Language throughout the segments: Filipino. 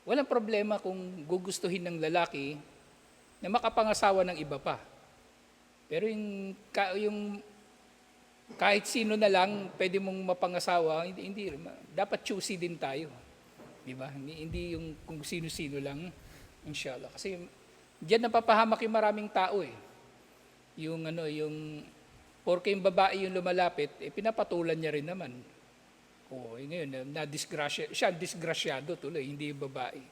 walang problema kung gugustuhin ng lalaki na makapangasawa ng iba pa. Pero yung kahit sino na lang pwede mong mapangasawa, hindi dapat choosy din tayo. Di ba? Hindi yung kung sino-sino lang, inshallah. Kasi diyan napapahamak yung maraming tao eh. Yung porke yung babae yung lumalapit, pinapatulan niya rin naman. Ngayon, na-disgrasya, siya disgrasyado tuloy, hindi yung babae.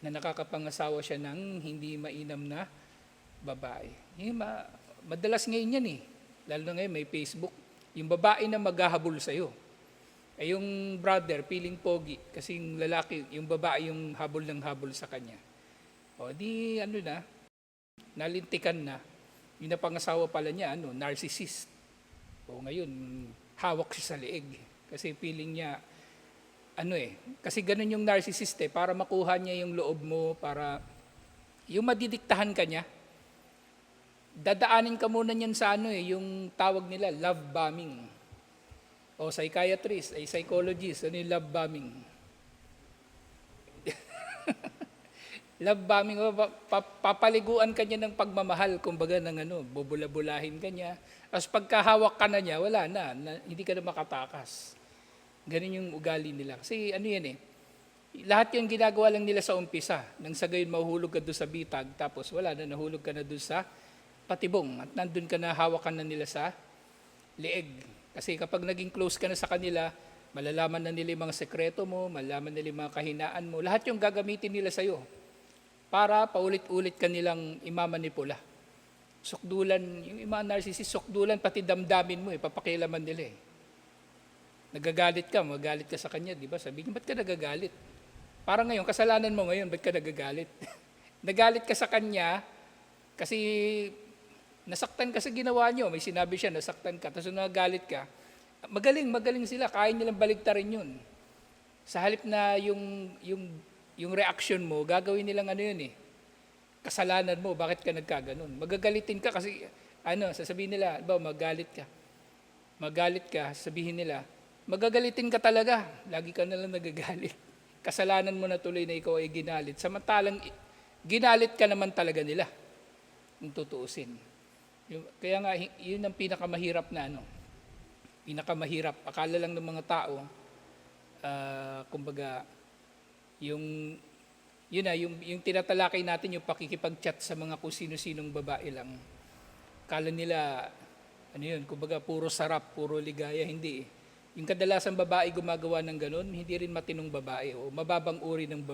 Na nakakapangasawa siya ng hindi mainam na babae. Madalas ngayon yan eh. Lalo na ngayon may Facebook. Yung babae na maghahabol sa'yo. Yung brother, feeling pogi. Kasi yung lalaki, yung babae yung habol ng habol sa kanya. Nalintikan na. Yung napangasawa pala niya, narcissist. Ngayon, hawak siya sa leeg. Kasi feeling niya, kasi ganun yung narcissist para makuha niya yung loob mo, para yung madidiktahan ka niya. Dadaanin ka muna niyan sa yung tawag nila, love bombing. Psychiatrist, psychologist, yung love bombing? Love bombing, papaliguan ka niya ng pagmamahal, kumbaga ng bubula-bulahin ka niya. Tapos pagkahawak ka na niya, wala na, hindi ka na makatakas. Ganun yung ugali nila. Kasi lahat yung ginagawa lang nila sa umpisa. Nang sa gayon, mahuhulog ka doon sa bitag, tapos wala na, nahulog ka na doon sa patibong. At nandun ka na, hawakan na nila sa leeg. Kasi kapag naging close ka na sa kanila, malalaman na nila yung mga sekreto mo, malalaman nila yung mga kahinaan mo. Lahat yung gagamitin nila sa'yo para paulit-ulit ka nilang imamanipula. Sukdulan, yung mga narcissist, sukdulan, pati damdamin mo, papakilaman nila eh. Nagagalit ka, magalit ka sa kanya, di ba? Sabihin, ba't ka nagagalit? Parang ngayon, kasalanan mo ngayon, ba't ka nagagalit? Nagalit ka sa kanya, kasi nasaktan ka sa ginawa nyo. May sinabi siya, nasaktan ka, tapos nagagalit ka. Magaling sila, kaya nilang baligtarin yun. Sa halip na yung reaction mo, gagawin nilang kasalanan mo, bakit ka nagkaganon? Magagalitin ka kasi, sasabihin nila, magalit ka, sabihin nila, magagalitin ka talaga, lagi ka nalang nagagalit. Kasalanan mo na tuloy na ikaw ay ginalit. Samantalang, ginalit ka naman talaga nila, kung tutuusin. Kaya nga, yun ang pinakamahirap na pinakamahirap. Akala lang ng mga tao, kumbaga, yung tinatalakay natin, yung pakikipag-chat sa mga kung sino-sinong babae lang. Akala nila, kumbaga puro sarap, puro ligaya, hindi eh. Yung kadalasang babae gumagawa ng ganun, hindi rin matinong babae o mababang uri ng babae.